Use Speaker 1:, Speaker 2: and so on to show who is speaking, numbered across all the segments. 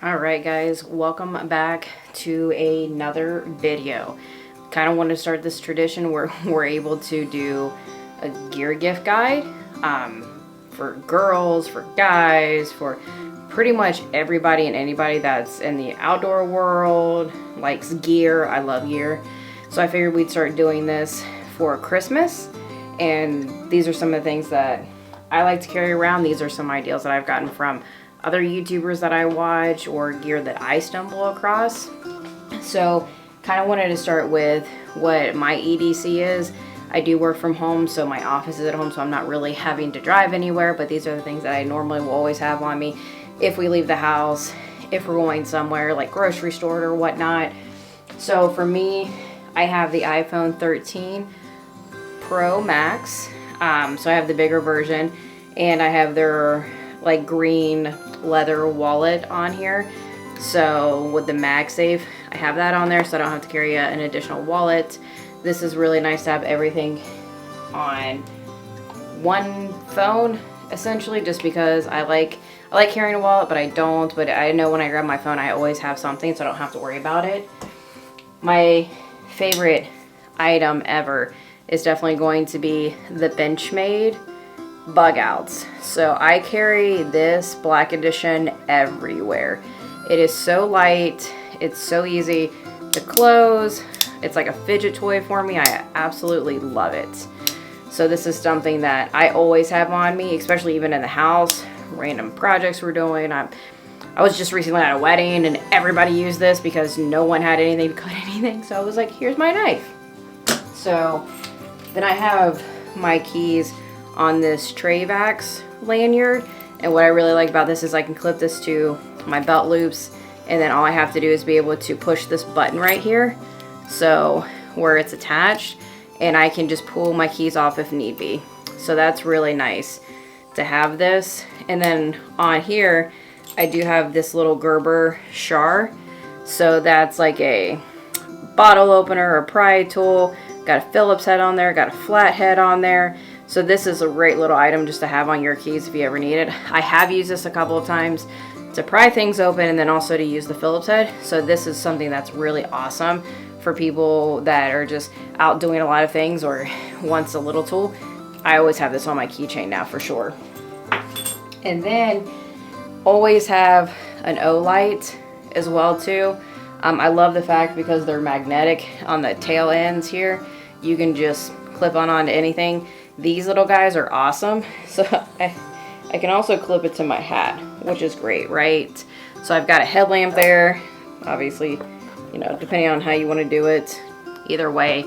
Speaker 1: Alright guys, welcome back to another video. Kind of want to start this tradition where we're able to do a gear gift guide for girls, for guys, for pretty much everybody and anybody that's in the outdoor world, likes gear. I love gear. So I figured we'd start doing this for Christmas, and these are some of the things that I like to carry around. These are some ideas that I've gotten from other YouTubers that I watch or gear that I stumble across. So kind of wanted to start with what my EDC is. I do work from home, so my office is at home, so I'm not really having to drive anywhere, but these are the things that I normally will always have on me if we leave the house, if we're going somewhere like grocery store or whatnot. So for me, I have the iPhone 13 Pro Max. So I have the bigger version, and I have their like green leather wallet on here. So with the MagSafe, I have that on there so I don't have to carry an additional wallet. This is really nice to have everything on one phone, essentially, just because I like carrying a wallet, but I don't. But I know when I grab my phone, I always have something, so I don't have to worry about it. My favorite item ever is definitely going to be the Benchmade bug outs. So I carry this black edition everywhere. It is so light, it's so easy to close. It's like a fidget toy for me. I absolutely love it. So this is something that I always have on me, especially even in the house, random projects we're doing. I was just recently at a wedding and everybody used this because no one had anything to cut anything. So I was like, here's my knife. So then I have my keys on this Travax lanyard, and what I really like about this is I can clip this to my belt loops, and then all I have to do is be able to push this button right here, so where it's attached, and I can just pull my keys off if need be. So that's really nice to have this. And then on here I do have this little Gerber Char, so that's like a bottle opener or pry tool. Got a Phillips head on there, got a flat head on there. So this is a great little item just to have on your keys if you ever need it. I have used this a couple of times to pry things open and then also to use the Phillips head. So this is something that's really awesome for people that are just out doing a lot of things or wants a little tool. I always have this on my keychain now for sure. And then always have an O light as well too. I love the fact because they're magnetic on the tail ends here. You can just clip onto anything. These little guys are awesome. So I can also clip it to my hat, which is great, right? So I've got a headlamp there. Obviously, you know, depending on how you want to do it. Either way,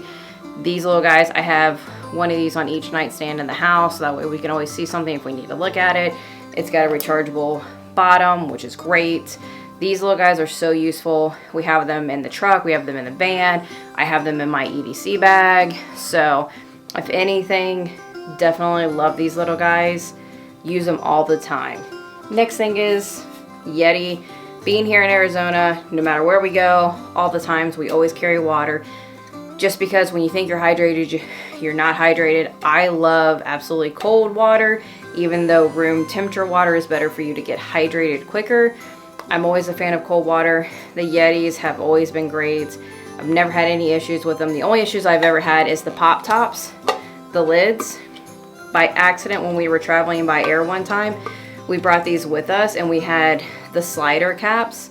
Speaker 1: these little guys, I have one of these on each nightstand in the house. So that way we can always see something if we need to look at it. It's got a rechargeable bottom, which is great. These little guys are so useful. We have them in the truck. We have them in the van. I have them in my EDC bag. So if anything, definitely love these little guys. Use them all the time. Next thing is Yeti. Being here in Arizona, no matter where we go, all the times we always carry water. Just because when you think you're hydrated, you're not hydrated. I love absolutely cold water, even though room temperature water is better for you to get hydrated quicker. I'm always a fan of cold water. The Yetis have always been great. I've never had any issues with them. The only issues I've ever had is the pop tops, the lids. By accident, when we were traveling by air one time, we brought these with us and we had the slider caps.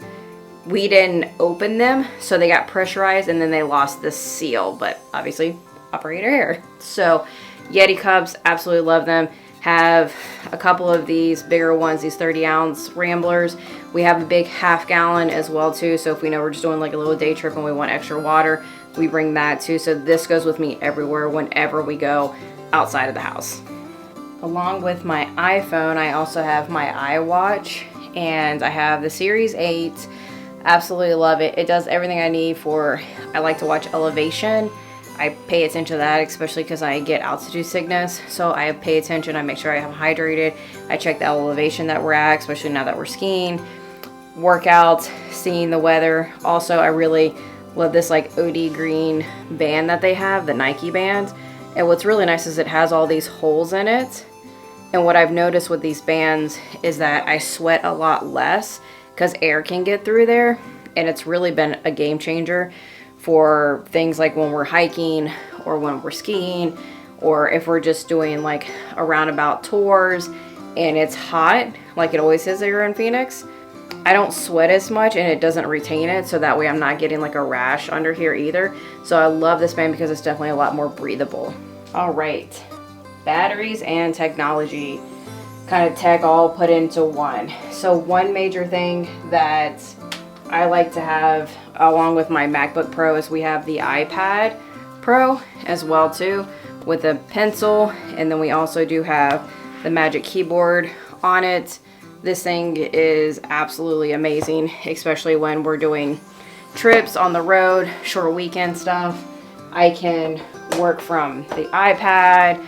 Speaker 1: We didn't open them, so they got pressurized and then they lost the seal, but obviously operator error. So Yeti cups, absolutely love them. Have a couple of these bigger ones, these 30-ounce Ramblers. We have a big half-gallon as well too, so if we know we're just doing like a little day trip and we want extra water, we bring that too. So this goes with me everywhere whenever we go outside of the house. Along with my iPhone, I also have my iWatch, and I have the Series 8. Absolutely love it. It does everything I need for, I like to watch elevation. I pay attention to that, especially because I get altitude sickness. So I pay attention, I make sure I am hydrated. I check the elevation that we're at, especially now that we're skiing. Workouts, seeing the weather. Also, I really love this like OD green band that they have, the Nike band. And what's really nice is it has all these holes in it. And what I've noticed with these bands is that I sweat a lot less because air can get through there, and it's really been a game changer for things like when we're hiking or when we're skiing, or if we're just doing like a roundabout tours and it's hot like it always is here in Phoenix. I don't sweat as much and it doesn't retain it, so that way I'm not getting like a rash under here either. So I love this band because it's definitely a lot more breathable. All right, batteries and technology, kind of tech all put into one. So one major thing that I like to have along with my MacBook Pro is we have the iPad Pro as well too, with a pencil, and then we also do have the Magic Keyboard on it. This thing is absolutely amazing, especially when we're doing trips on the road, short weekend stuff. I can work from the iPad.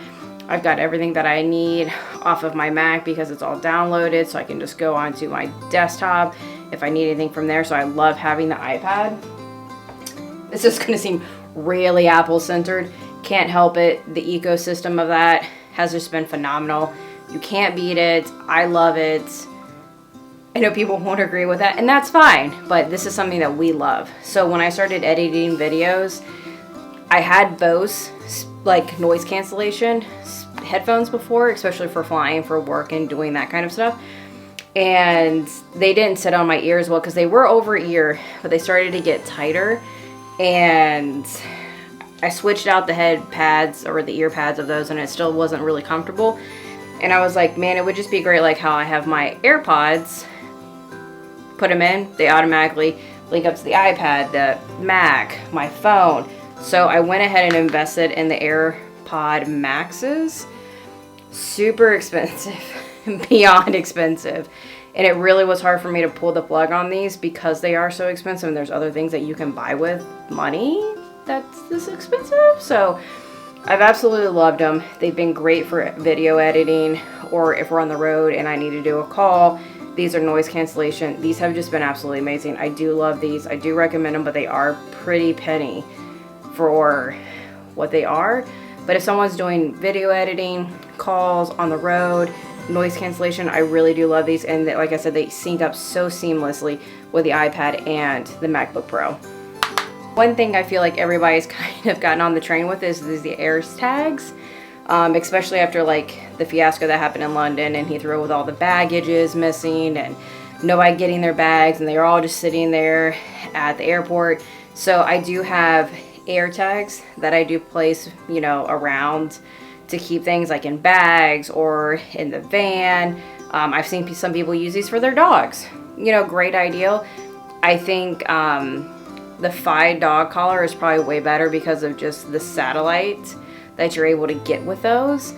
Speaker 1: I've got everything that I need off of my Mac because it's all downloaded, so I can just go onto my desktop if I need anything from there. So I love having the iPad. This is going to seem really Apple-centered. Can't help it. The ecosystem of that has just been phenomenal. You can't beat it. I love it. I know people won't agree with that, and that's fine, but this is something that we love. So when I started editing videos, I had Bose like noise cancellation headphones before, especially for flying for work and doing that kind of stuff. And they didn't sit on my ears well because they were over ear, but they started to get tighter. And I switched out the head pads or the ear pads of those, and it still wasn't really comfortable. And I was like, man, it would just be great like how I have my AirPods, put them in, they automatically link up to the iPad, the Mac, my phone. So I went ahead and invested in the AirPod Maxes. Super expensive, beyond expensive. And it really was hard for me to pull the plug on these because they are so expensive, and there's other things that you can buy with money that's this expensive. So I've absolutely loved them. They've been great for video editing, or if we're on the road and I need to do a call. These are noise cancellation. These have just been absolutely amazing. I do love these. I do recommend them, but they are pretty penny for what they are. But if someone's doing video editing, calls on the road, noise cancellation, I really do love these. And like I said, they sync up so seamlessly with the iPad and the MacBook Pro. One thing I feel like everybody's kind of gotten on the train with is the AirTags, especially after like the fiasco that happened in London and Heathrow with all the baggages missing and nobody getting their bags, and they're all just sitting there at the airport. So I do have AirTags that I do place, you know, around to keep things like in bags or in the van. I've seen some people use these for their dogs. You know, great idea. I think the Fi dog collar is probably way better because of just the satellite that you're able to get with those.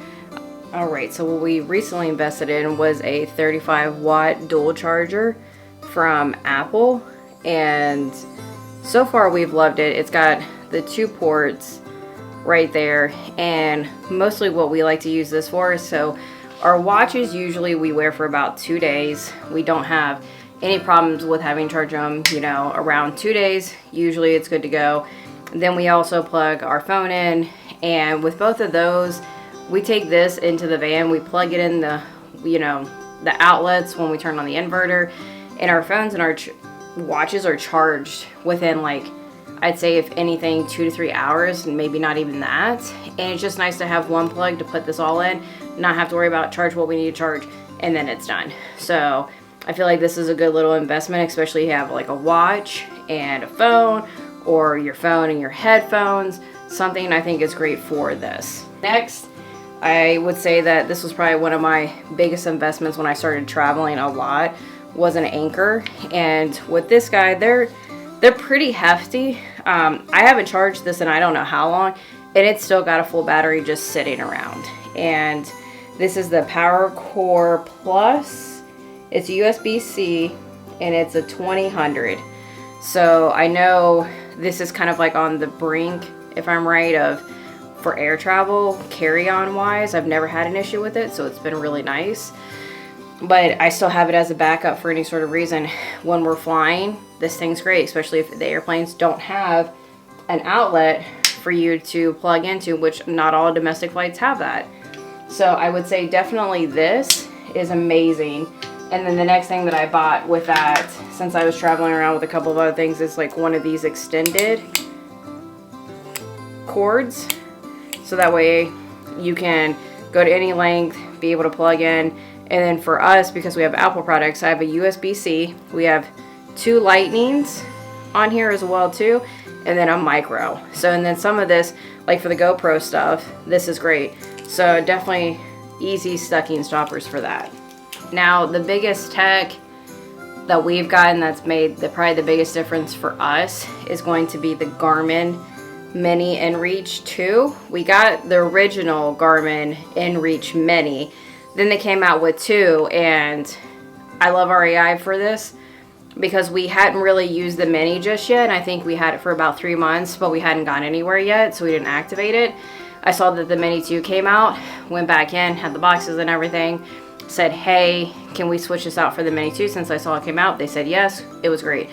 Speaker 1: All right, so what we recently invested in was a 35-watt dual charger from Apple, and so far we've loved it. It's got the 2 ports right there, and mostly what we like to use this for is, so our watches usually we wear for about 2 days. We don't have any problems with having charged them, you know, around 2 days. Usually it's good to go. And then we also plug our phone in, and with both of those, we take this into the van, we plug it in the, you know, the outlets when we turn on the inverter, and our phones and our watches are charged within, like, I'd say if anything 2 to 3 hours, and maybe not even that. And it's just nice to have one plug to put this all in, not have to worry about charge what we need to charge, and then it's done. So I feel like this is a good little investment, especially if you have like a watch and a phone, or your phone and your headphones. Something I think is great for this. Next, I would say that this was probably one of my biggest investments when I started traveling a lot, was an anchor. And with this guy, they're pretty hefty. I haven't charged this in I don't know how long, and it's still got a full battery just sitting around. And this is the Power Core Plus. It's USB-C, and it's a 2000. So I know this is kind of like on the brink, if I'm right, of for air travel, carry-on wise. I've never had an issue with it, so it's been really nice. But I still have it as a backup for any sort of reason. When we're flying, this thing's great, especially if the airplanes don't have an outlet for you to plug into, which not all domestic flights have that. So I would say definitely this is amazing And then the next thing that I bought with that, since I was traveling around with a couple of other things, is like one of these extended cords. So that way you can go to any length, be able to plug in. And then for us, because we have Apple products, I have a USB-C. We have 2 lightnings on here as well too, and then a micro. So, and then some of this, like for the GoPro stuff, this is great. So definitely easy stocking stoppers for that. Now, the biggest tech that we've gotten that's made probably the biggest difference for us is going to be the Garmin Mini inReach 2. We got the original Garmin inReach Mini. Then they came out with 2, and I love REI for this because we hadn't really used the Mini just yet. And I think we had it for about 3 months, but we hadn't gone anywhere yet, so we didn't activate it. I saw that the Mini 2 came out, went back in, had the boxes and everything, said, hey, can we switch this out for the Mini 2 since I saw it came out? They said yes. It was great.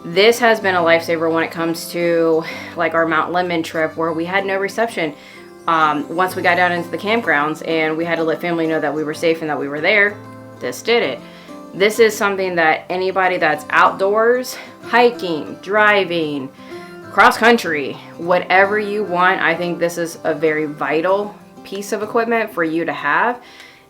Speaker 1: This has been a lifesaver when it comes to like our Mount Lemmon trip where we had no reception. Once we got down into the campgrounds and we had to let family know that we were safe and that we were there, this did it. This is something that anybody that's outdoors, hiking, driving, cross country, whatever you want, I think this is a very vital piece of equipment for you to have,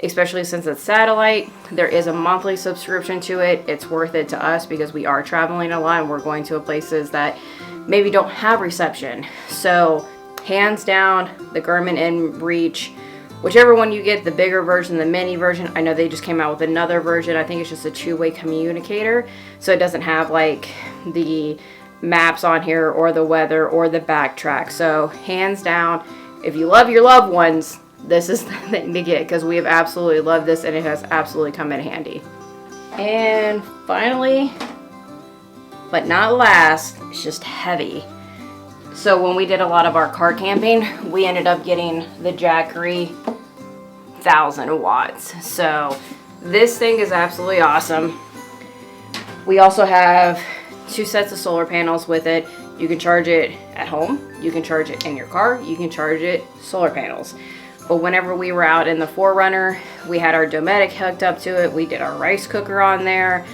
Speaker 1: especially since it's satellite. There is a monthly subscription to it. It's worth it to us because we are traveling a lot and we're going to places that maybe don't have reception. So hands down, the Garmin inReach, whichever one you get, the bigger version, the mini version. I know they just came out with another version. I think it's just a 2-way communicator. So it doesn't have like the maps on here or the weather or the backtrack. So hands down, if you love your loved ones, this is the thing to get because we have absolutely loved this and it has absolutely come in handy. And finally, but not last, it's just heavy. So when we did a lot of our car camping, we ended up getting the Jackery 1000 watts. So this thing is absolutely awesome. We also have 2 sets of solar panels with it. You can charge it at home, you can charge it in your car, you can charge it solar panels. But whenever we were out in the 4Runner, we had our Dometic hooked up to it. We did our rice cooker on there.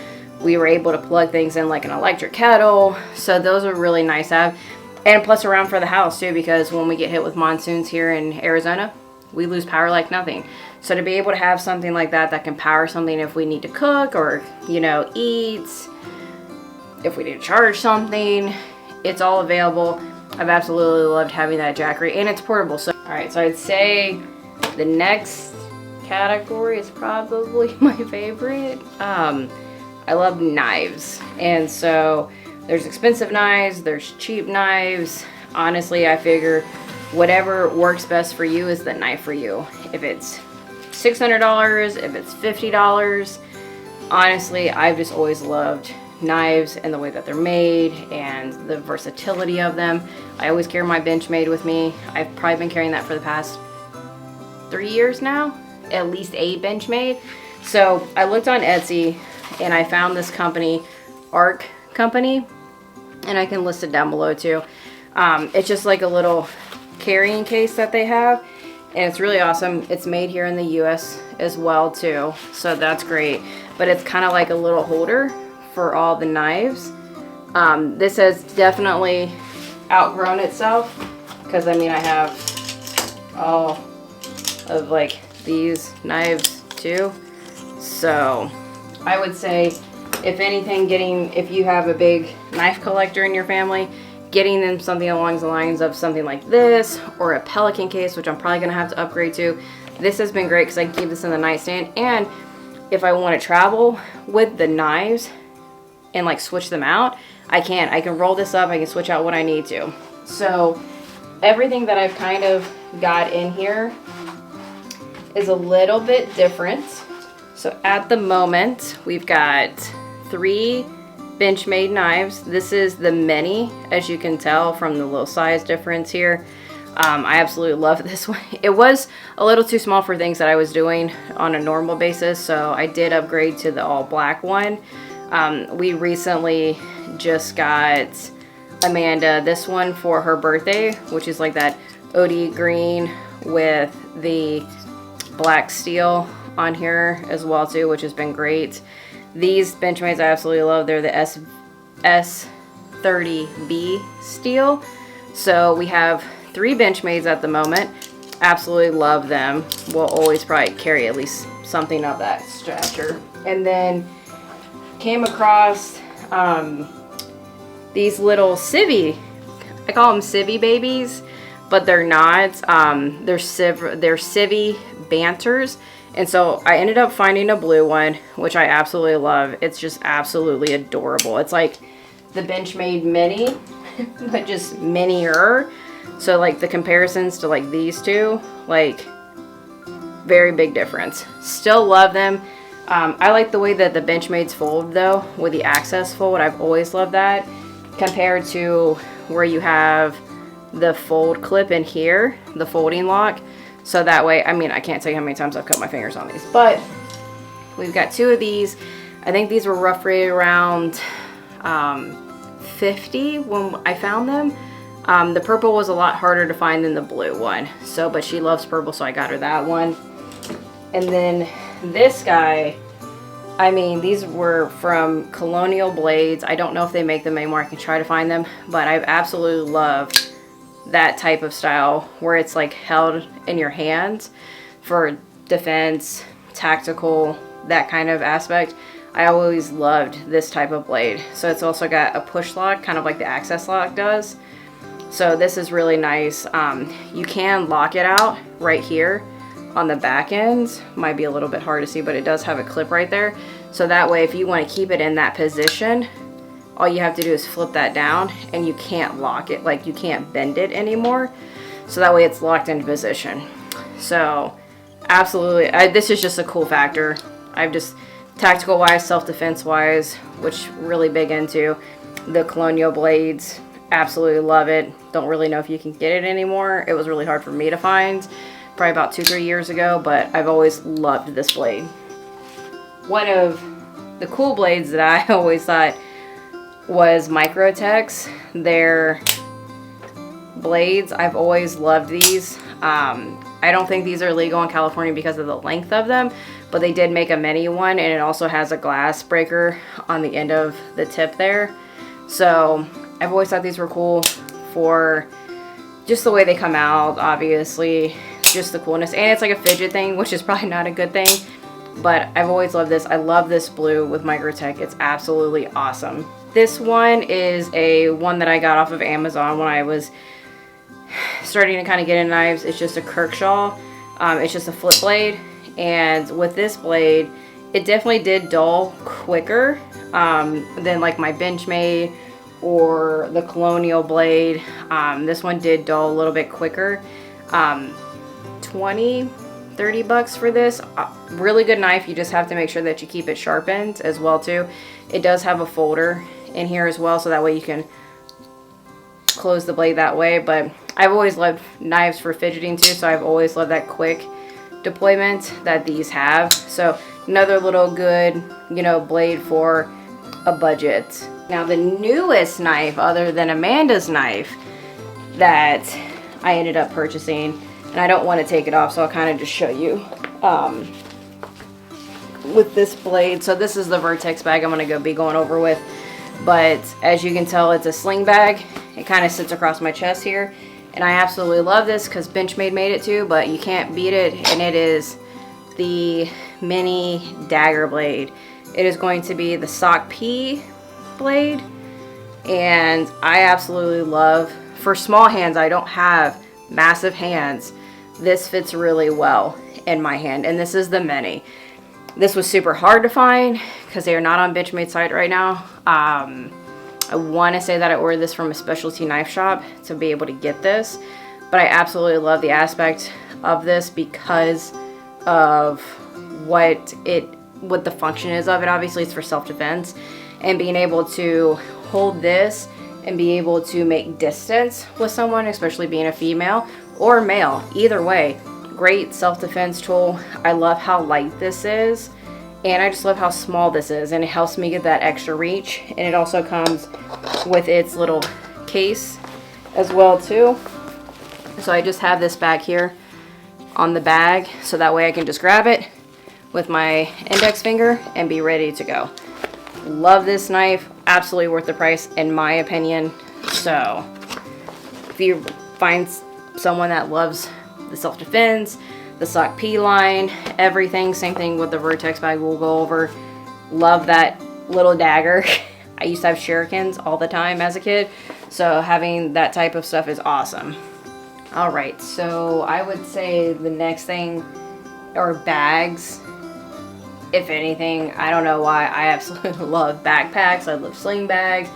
Speaker 1: We were able to plug things in like an electric kettle. So those are really nice to have. And plus around for the house too, because when we get hit with monsoons here in Arizona, we lose power like nothing. So to be able to have something like that that can power something if we need to cook or, you know, eat, if we need to charge something, it's all available. I've absolutely loved having that Jackery, and it's portable. So, all right, so I'd say the next category is probably my favorite. I love knives, and so there's expensive knives, there's cheap knives. Honestly, I figure whatever works best for you is the knife for you. If it's $600, if it's $50, honestly, I've just always loved knives and the way that they're made and the versatility of them. I always carry my Benchmade with me. I've probably been carrying that for the past 3 years now, at least a Benchmade. So I looked on Etsy and I found this company, Arc Company, and I can list it down below too. It's just like a little carrying case that they have, and it's really awesome. It's made here in the US as well too, so that's great. But it's kind of like a little holder for all the knives. This has definitely outgrown itself because I mean I have all of like these knives too. So I would say, if anything, if you have a big knife collector in your family, getting them something along the lines of something like this or a Pelican case, which I'm probably gonna have to upgrade to. This has been great because I can keep this in the nightstand, and if I want to travel with the knives and like switch them out, I can roll this up, I can switch out what I need to. So everything that I've kind of got in here is a little bit different. So at the moment, we've got 3 Benchmade knives. This is the mini, as you can tell from the little size difference here. I absolutely love this one. It was a little too small for things that I was doing on a normal basis, so I did upgrade to the all black one. We recently just got Amanda this one for her birthday, which is like that OD green with the black steel on here as well too, which has been great. These Benchmads I absolutely love. They're the S30B steel. So we have 3 Benchmads at the moment. Absolutely love them. We'll always probably carry at least something of that stature. And then came across these little civvy. I call them civvy babies, but they're not. They're civvy banters. And so I ended up finding a blue one, which I absolutely love. It's just absolutely adorable. It's like the Benchmade Mini, but just minier. So like the comparisons to like these two, like very big difference. Still love them. I like the way that the Benchmades fold though, with the access fold. I've always loved that compared to where you have the fold clip in here, the folding lock. So that way, I mean, I can't tell you how many times I've cut my fingers on these, but we've got 2 of these. I think these were roughly around 50 when I found them. The purple was a lot harder to find than the blue one. So, but she loves purple, so I got her that one. And then this guy, I mean, these were from Colonial Blades. I don't know if they make them anymore. I can try to find them, but I've absolutely loved that type of style where it's like held in your hands for defense, tactical, that kind of aspect. I always loved this type of blade. So it's also got a push lock, kind of like the access lock does. So this is really nice. You can lock it out right here on the back end. Might be a little bit hard to see, but it does have a clip right there. So that way, if you want to keep it in that position, all you have to do is flip that down and you can't lock it, like you can't bend it anymore. So that way it's locked into position. So absolutely, this is just a cool factor. I've just, tactical wise, self-defense wise, which really big into the Colonial Blades. Absolutely love it. Don't really know if you can get it anymore. It was really hard for me to find probably about 2-3 years ago, but I've always loved this blade. One of the cool blades that I always thought was Microtech's. Their blades, I've always loved these. I don't think these are legal in California because of the length of them, but they did make a mini one, and it also has a glass breaker on the end of the tip there. So I've always thought these were cool for just the way they come out, obviously, just the coolness. And it's like a fidget thing, which is probably not a good thing, but I've always loved this. I love this blue with Microtech. It's absolutely awesome. This one is a one that I got off of Amazon when I was starting to kind of get into knives. It's just a Kirkshaw. It's just a flip blade. And with this blade, it definitely did dull quicker than like my Benchmade or the Colonial blade. This one did dull a little bit quicker. 20, 30 bucks for this. Really good knife. You just have to make sure that you keep it sharpened as well too. It does have a folder in here as well, so that way you can close the blade that way. But I've always loved knives for fidgeting too, so I've always loved that quick deployment that these have. So another little good, you know, blade for a budget. Now the newest knife, other than Amanda's knife, that I ended up purchasing, and I don't want to take it off, so I'll kind of just show you with this blade. So this is the Vertex bag I'm going to be going over with, but as you can tell, it's a sling bag. It kind of sits across my chest here, and I absolutely love this because Benchmade made it too, but you can't beat it, and it is the mini dagger blade. It is going to be the Sock P blade, and I absolutely love, for small hands, I don't have massive hands, this fits really well in my hand. And this is the mini. This was super hard to find because they are not on Benchmade site right now. I want to say that I ordered this from a specialty knife shop to be able to get this, but I absolutely love the aspect of this because of what the function is of it. Obviously it's for self-defense, and being able to hold this and be able to make distance with someone, especially being a female or male, either way, great self-defense tool. I love how light this is, and I just love how small this is, and it helps me get that extra reach. And it also comes with its little case as well too. So I just have this back here on the bag, so that way I can just grab it, with my index finger and be ready to go. Love this knife, absolutely worth the price in my opinion. So if you find someone that loves the self-defense, the sock P line, everything, same thing with the Vertex bag we'll go over. Love that little dagger. I used to have shurikens all the time as a kid, so having that type of stuff is awesome. All right, so I would say the next thing are bags. If anything, I don't know why, I absolutely love backpacks. I love sling bags.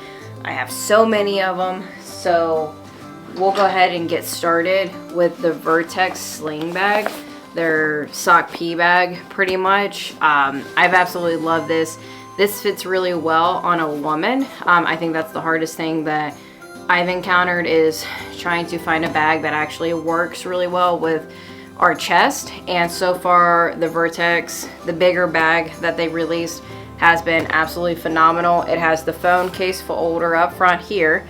Speaker 1: I have so many of them. So we'll go ahead and get started with the Vertex sling bag. Their sock P bag, pretty much. I've absolutely loved this. This fits really well on a woman. I think that's the hardest thing that I've encountered, is trying to find a bag that actually works really well with our chest. And so far, the Vertex, the bigger bag that they released, has been absolutely phenomenal. It has the phone case folder up front here.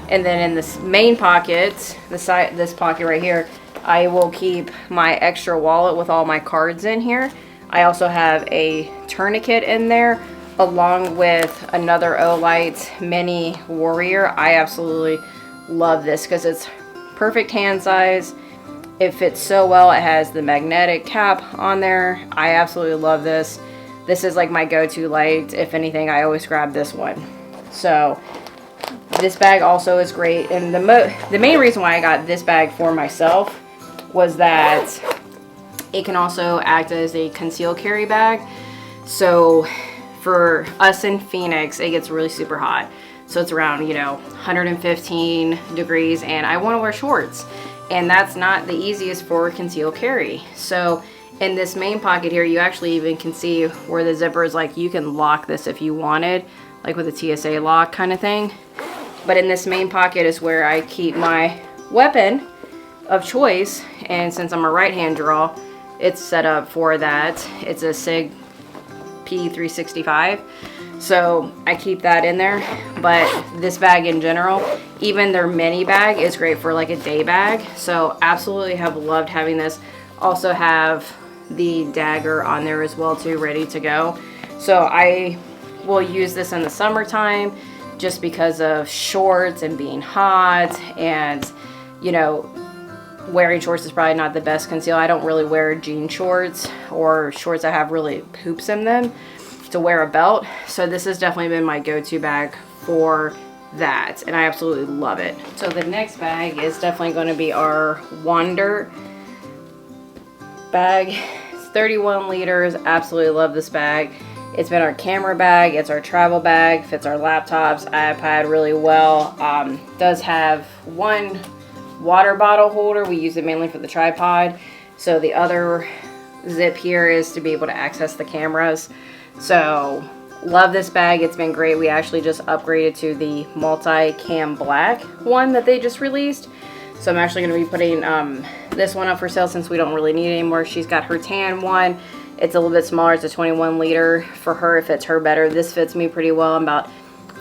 Speaker 1: And then in this main pocket, this pocket right here, I will keep my extra wallet with all my cards in here. I also have a tourniquet in there, along with another Olight Mini Warrior. I absolutely love this because it's perfect hand size. It fits so well. It has the magnetic cap on there. I absolutely love this. This is like my go-to light. If anything, I always grab this one. So this bag also is great. And the main reason why I got this bag for myself was that it can also act as a concealed carry bag. So for us in Phoenix, it gets really super hot. So it's around, 115 degrees, and I want to wear shorts. And that's not the easiest for concealed carry. So in this main pocket here, you actually even can see where the zipper is, like you can lock this if you wanted, like with a TSA lock kind of thing. But in this main pocket is where I keep my weapon of choice. And since I'm a right-hand draw, it's set up for that. It's a SIG P365. So I keep that in there. But this bag in general, even their mini bag, is great for like a day bag. So absolutely have loved having this. Also have the dagger on there as well too, ready to go. So I will use this in the summertime just because of shorts and being hot, and wearing shorts is probably not the best conceal. I don't really wear jean shorts or shorts that have really hoops in them to wear a belt. So this has definitely been my go-to bag for that, and I absolutely love it. So the next bag is definitely going to be our Wander bag. It's 31 liters. Absolutely love this bag. It's been our camera bag, it's our travel bag, fits our laptops, iPad really well. Does have one water bottle holder. We use it mainly for the tripod. So the other zip here is to be able to access the cameras. So love this bag. It's been great. We actually just upgraded to the multi-cam black one that they just released. So I'm actually going to be putting this one up for sale since we don't really need it anymore. She's got her tan one. It's a little bit smaller. It's a 21 liter for her. It fits her better. This fits me pretty well. I'm about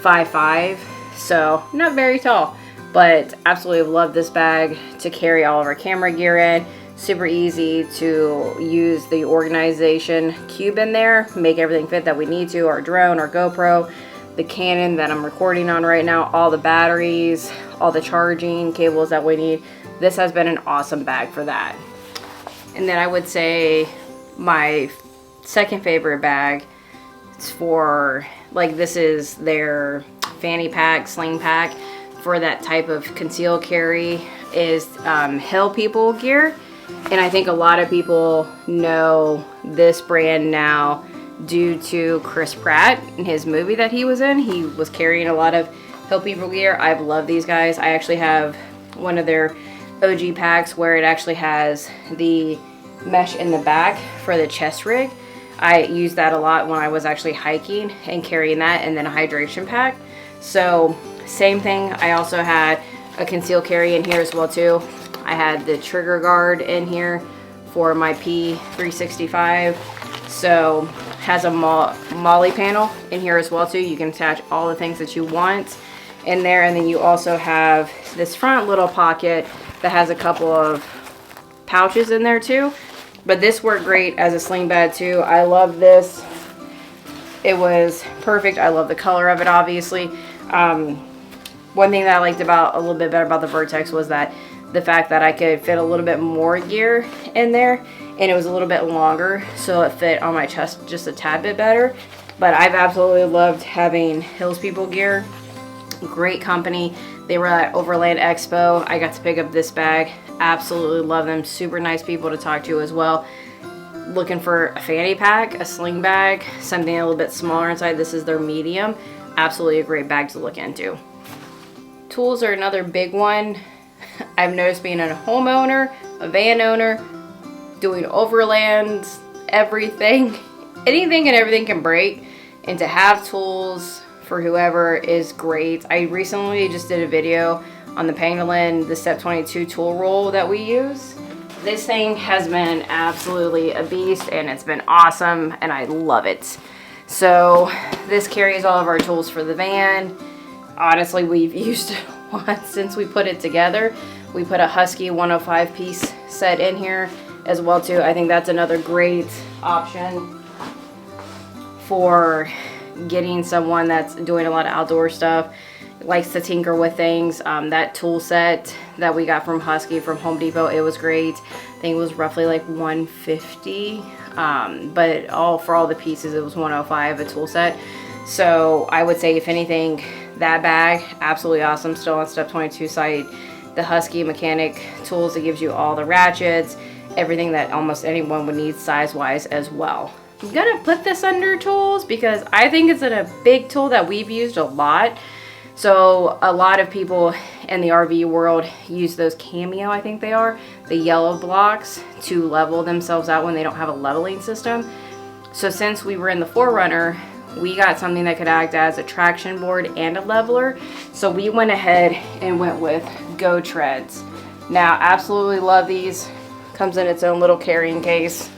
Speaker 1: 5'5", so not very tall, but absolutely love this bag to carry all of our camera gear in. Super easy to use the organization cube in there, make everything fit that we need to, our drone, our GoPro, the Canon that I'm recording on right now, all the batteries, all the charging cables that we need. This has been an awesome bag for that. And then I would say my second favorite bag is for, like, this is their fanny pack, sling pack for that type of concealed carry, is Hill People gear. And I think a lot of people know this brand now due to Chris Pratt and his movie that he was in. He was carrying a lot of Hill People gear. I've loved these guys. I actually have one of their OG packs where it actually has the mesh in the back for the chest rig. I used that a lot when I was actually hiking and carrying that, and then a hydration pack. So same thing. I also had a concealed carry in here as well too. I had the trigger guard in here for my P365. So has a molly panel in here as well too. You can attach all the things that you want in there, and then you also have this front little pocket that has a couple of pouches in there too. But this worked great as a sling bag too. I love this. It was perfect. I love the color of it, obviously. One thing that I liked about a little bit better about the Vertex was that the fact that I could fit a little bit more gear in there, and it was a little bit longer, so it fit on my chest just a tad bit better. But I've absolutely loved having Hills People gear. Great company. They were at Overland Expo. I got to pick up this bag. Absolutely love them. Super nice people to talk to as well. Looking for a fanny pack, a sling bag, something a little bit smaller inside. This is their medium. Absolutely a great bag to look into. Tools are another big one. I've noticed being a homeowner, a van owner, doing overlands, everything, anything and everything can break, and to have tools for whoever is great. I recently just did a video on the Pangolin, the Step 22 tool roll that we use. This thing has been absolutely a beast, and it's been awesome, and I love it. So this carries all of our tools for the van. Honestly, we've used it once since we put it together. We put a Husky 105 piece set in here as well too. I think that's another great option for getting someone that's doing a lot of outdoor stuff, likes to tinker with things. That tool set that we got from Husky from Home Depot, it was great. I think it was roughly like $150, but for all the pieces it was $105 a tool set. So I would say, if anything, that bag, absolutely awesome. Still on Step 22 site. The Husky mechanic tools, it gives you all the ratchets, everything that almost anyone would need size wise as well. I'm gonna put this under tools because I think it's a big tool that we've used a lot. So a lot of people in the RV world use those Cameo, I think they are, the yellow blocks to level themselves out when they don't have a leveling system. So since we were in the 4Runner, we got something that could act as a traction board and a leveler. So we went ahead and went with Go Treads. Now, absolutely love these. Comes in its own little carrying case.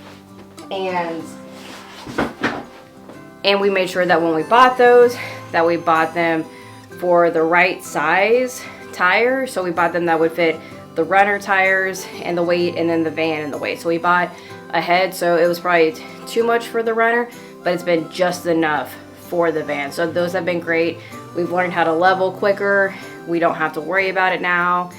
Speaker 1: And we made sure that when we bought those, that we bought them for the right size tire. So we bought them that would fit the runner tires and the weight, and then the van and the weight. So we bought ahead, so it was probably too much for the runner, but it's been just enough for the van. So those have been great. We've learned how to level quicker. We don't have to worry about it now.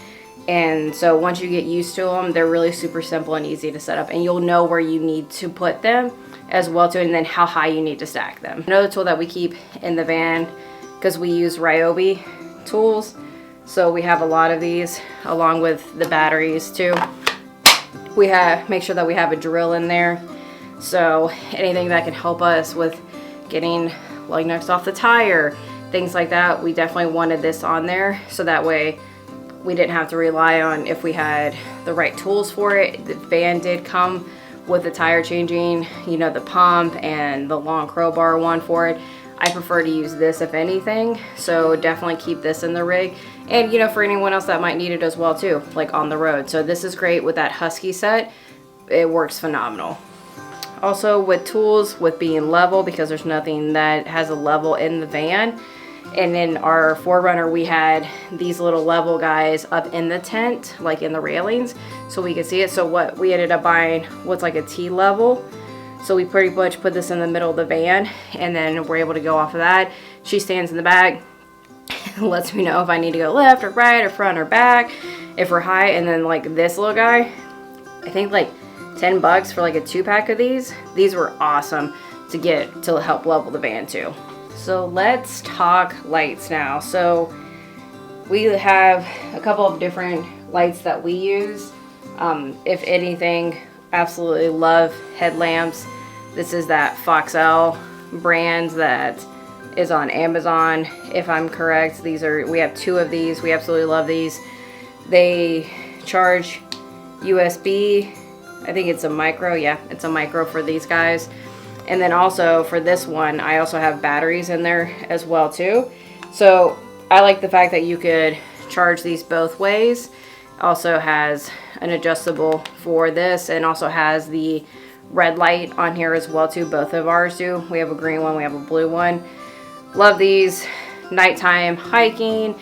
Speaker 1: And so once you get used to them, they're really super simple and easy to set up, and you'll know where you need to put them as well too, and then how high you need to stack them. Another tool that we keep in the van, because we use Ryobi tools, so we have a lot of these along with the batteries too. We make sure that we have a drill in there, so anything that can help us with getting lug nuts off the tire, things like that, we definitely wanted this on there, so that way we didn't have to rely on if we had the right tools for it. The van did come with the tire changing, you know, the pump and the long crowbar one for it. I prefer to use this if anything, so definitely keep this in the rig. And you know, for anyone else that might need it as well too, like on the road. So this is great with that Husky set. It works phenomenal. Also with tools, with being level, because there's nothing that has a level in the van. And in our 4Runner, we had these little level guys up in the tent, like in the railings, so we could see it. So what we ended up buying was like a T-level. So we pretty much put this in the middle of the van, and then we're able to go off of that. She stands in the back, lets me know if I need to go left or right or front or back, if we're high. And then like this little guy, I think like $10 for like a 2-pack of these. These were awesome to get to help level the van too. So let's talk lights now. So we have a couple of different lights that we use. If anything, absolutely love headlamps. This is that Foxel brand that is on Amazon, if I'm correct. We have 2 of these. We absolutely love these. They charge USB. I think it's a micro. Yeah, it's a micro for these guys. And then also for this one, I also have batteries in there as well too. So I like the fact that you could charge these both ways. Also has an adjustable for this, and also has the red light on here as well too. Both of ours do. We have a green one, we have a blue one. Love these. Nighttime hiking.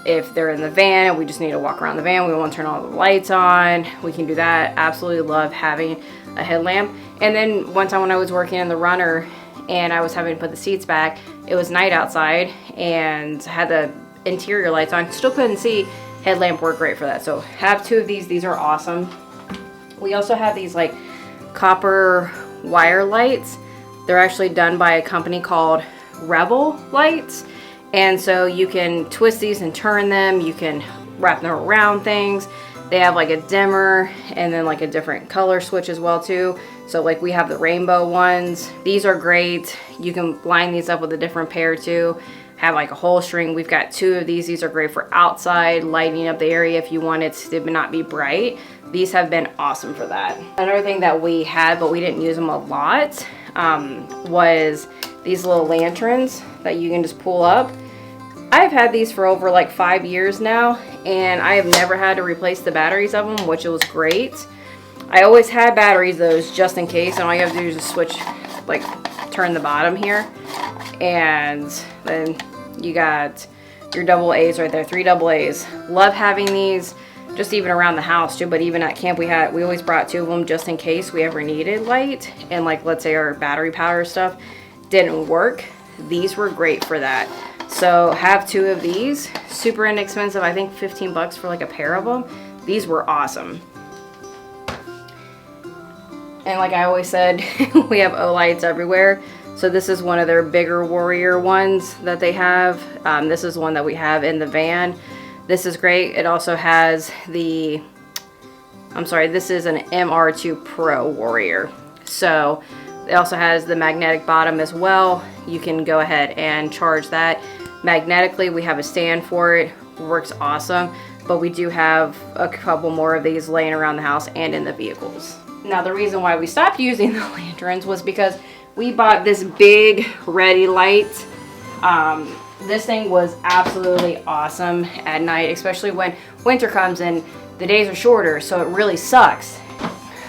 Speaker 1: If they're in the van and we just need to walk around the van, we want to turn all the lights on, we can do that. Absolutely love having a headlamp. And then one time when I was working in the runner and I was having to put the seats back, it was night outside and had the interior lights on, still couldn't see. Headlamp worked great for that. So have 2 of these are awesome. We also have these like copper wire lights. They're actually done by a company called Rebel Lights, and so you can twist these and turn them, you can wrap them around things. They have like a dimmer and then like a different color switch as well too. So like we have the rainbow ones. These are great. You can line these up with a different pair too. Have like a whole string. We've got 2 of these. These are great for outside, lighting up the area if you want it to not be bright. These have been awesome for that. Another thing that we had, but we didn't use them a lot, was these little lanterns that you can just pull up. I've had these for over like 5 years now, and I have never had to replace the batteries of them, which was great. I always had batteries those just in case, and all you have to do is just switch, like turn the bottom here, and then you got your double A's right there, 3 double A's. Love having these just even around the house too, but even at camp we always brought 2 of them just in case we ever needed light, and like let's say our battery power stuff didn't work. These were great for that. So have 2 of these, super inexpensive. I think 15 bucks for like a pair of them. These were awesome. And like I always said, we have O lights everywhere. So this is one of their bigger Warrior ones that they have. This is one that we have in the van. This is great. It also has the, this is an MR2 Pro Warrior. So it also has the magnetic bottom as well. You can go ahead and charge that magnetically. We have a stand for it. Works awesome. But we do have a couple more of these laying around the house and in the vehicles. Now the reason why we stopped using the lanterns was because we bought this big ready light. This thing was absolutely awesome at night, especially when winter comes and the days are shorter, so it really sucks.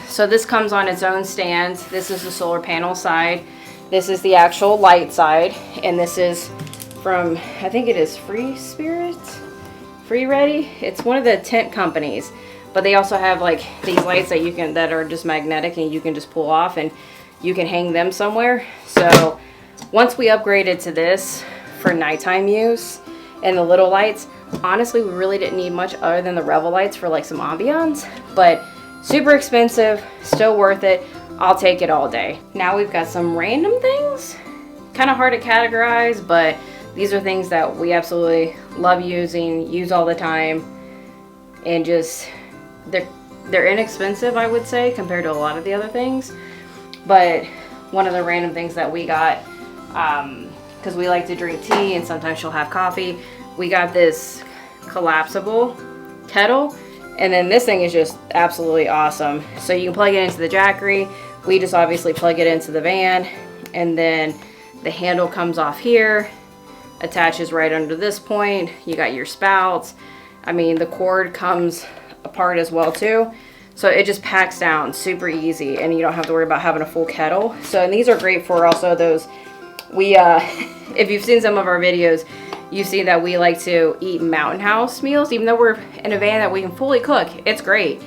Speaker 1: So this comes on its own stand. This is the solar panel side. This is the actual light side, and this is from, I think it is Free Spirit? Free Ready? It's one of the tent companies, but they also have like these lights that you can, that are just magnetic and you can just pull off and you can hang them somewhere. So once we upgraded to this for nighttime use and the little lights, honestly we really didn't need much other than the Revel lights for like some ambiance, but super expensive, still worth it. I'll take it all day. Now we've got some random things, kind of hard to categorize, but these are things that we absolutely love using, use all the time, and just they're inexpensive, I would say, compared to a lot of the other things. But one of the random things that we got, because we like to drink tea and sometimes she'll have coffee, we got this collapsible kettle, and then this thing is just absolutely awesome. So you can plug it into the Jackery. We just obviously plug it into the van, and then the handle comes off here, attaches right under this point. You got your spouts. I mean, the cord comes apart as well too. So it just packs down super easy, and you don't have to worry about having a full kettle. So, and these are great for also those, we, if you've seen some of our videos, you see that we like to eat Mountain House meals. Even though we're in a van that we can fully cook, it's great.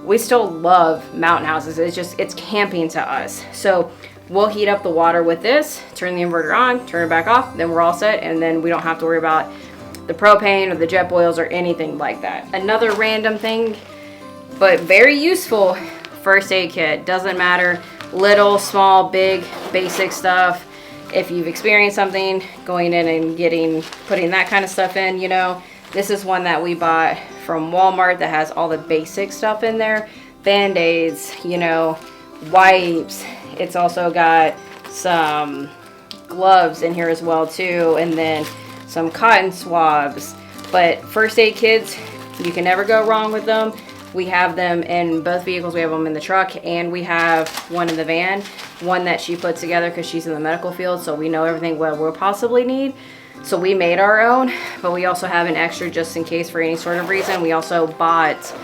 Speaker 1: We still love Mountain Houses. It's just, it's camping to us. So we'll heat up the water with this, turn the inverter on, turn it back off, then we're all set, and then we don't have to worry about the propane or the jet boils or anything like that. Another random thing, but very useful, first aid kit. Doesn't matter, little, small, big, basic stuff. If you've experienced something, going in and putting that kind of stuff in, you know. This is one that we bought from Walmart that has all the basic stuff in there. Band-Aids, you know, wipes. It's also got some gloves in here as well too, and then some cotton swabs. But first aid kits, you can never go wrong with them. We have them in both vehicles. We have them in the truck, and we have one in the van, one that she put together because she's in the medical field, so we know everything we'll possibly need. So we made our own, but we also have an extra just in case for any sort of reason. We also bought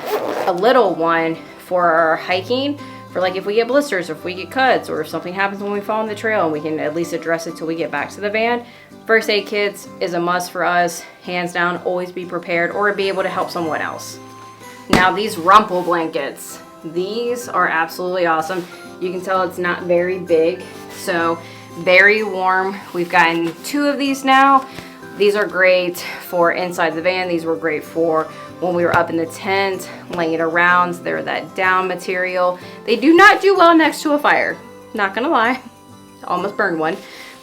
Speaker 1: a little one for our hiking, for like if we get blisters or if we get cuts or if something happens when we fall on the trail, and we can at least address it till we get back to the van. First aid kits is a must for us, hands down. Always be prepared or be able to help someone else. Now these rumple blankets, These are absolutely awesome. You can tell it's not very big, so very warm. We've gotten 2 of these now. These are great for inside the van. These were great for when we were up in the tent, laying it around. They're that down material. They do not do well next to a fire. Not gonna lie, almost burned one,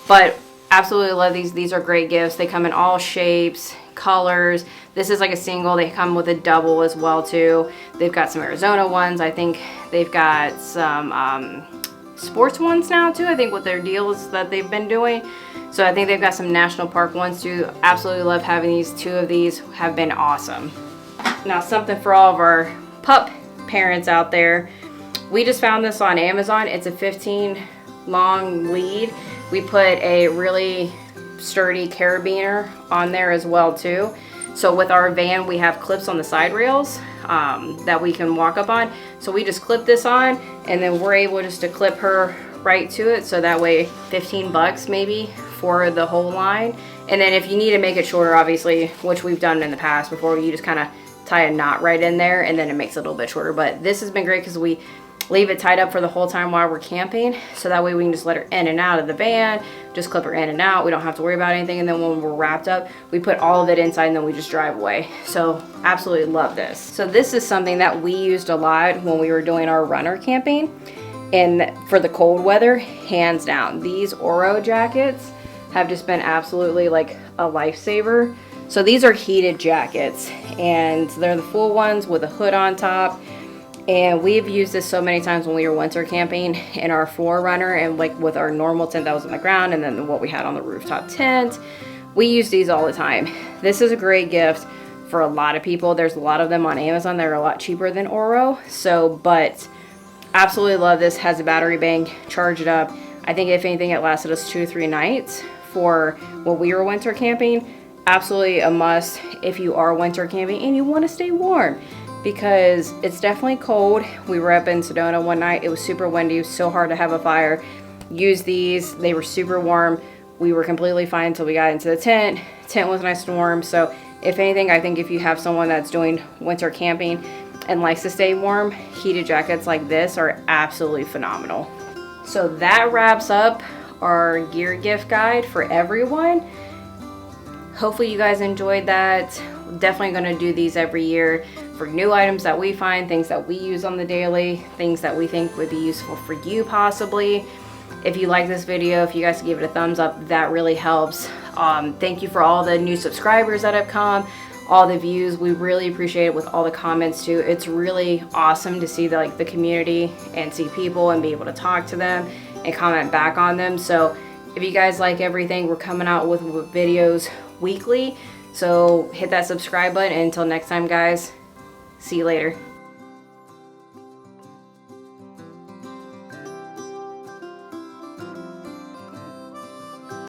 Speaker 1: but absolutely love these. These are great gifts. They come in all shapes, colors. This is like a single. They come with a double as well too. They've got some Arizona ones. I think they've got some sports ones now too. I think with their deals that they've been doing. So I think they've got some national park ones too. Absolutely love having these. 2 of these have been awesome. Now something for all of our pup parents out there. We just found this on Amazon. It's a 15 long lead. We put a really sturdy carabiner on there as well too. So with our van, we have clips on the side rails that we can walk up on. So we just clip this on, and then we're able just to clip her right to it. So that way, 15 bucks maybe for the whole line. And then if you need to make it shorter, obviously, which we've done in the past before, you just kind of tie a knot right in there, and then it makes it a little bit shorter. But this has been great because we leave it tied up for the whole time while we're camping, so that way we can just let her in and out of the van, just clip her in and out. We don't have to worry about anything, and then when we're wrapped up, we put all of it inside and then we just drive away. So absolutely love this. So this is something that we used a lot when we were doing our runner camping, and for the cold weather, hands down, these Oro jackets have just been absolutely like a lifesaver. So these are heated jackets, and they're the full ones with a hood on top. And we've used this so many times when we were winter camping in our 4Runner, and like with our normal tent that was on the ground, and then what we had on the rooftop tent. We use these all the time. This is a great gift for a lot of people. There's a lot of them on Amazon. They're a lot cheaper than Oro. So, but absolutely love this. Has a battery bank, charge it up. I think if anything, it lasted us 2 or 3 nights for when we were winter camping. Absolutely a must if you are winter camping and you want to stay warm, because it's definitely cold. We were up in Sedona one night. It was super windy. It was so hard to have a fire. Use these. They were super warm. We were completely fine until we got into the tent. Tent was nice and warm. So if anything, I think if you have someone that's doing winter camping and likes to stay warm, heated jackets like this are absolutely phenomenal. So that wraps up our gear gift guide for everyone. Hopefully you guys enjoyed that. We're definitely going to do these every year for new items that we find, things that we use on the daily, things that we think would be useful for you possibly. If you like this video, if you guys give it a thumbs up, that really helps. Thank you for all the new subscribers that have come, all the views. We really appreciate it, with all the comments too. It's really awesome to see the community and see people and be able to talk to them and comment back on them. So if you guys like everything, we're coming out with videos weekly. So hit that subscribe button. And until next time, guys, see you later.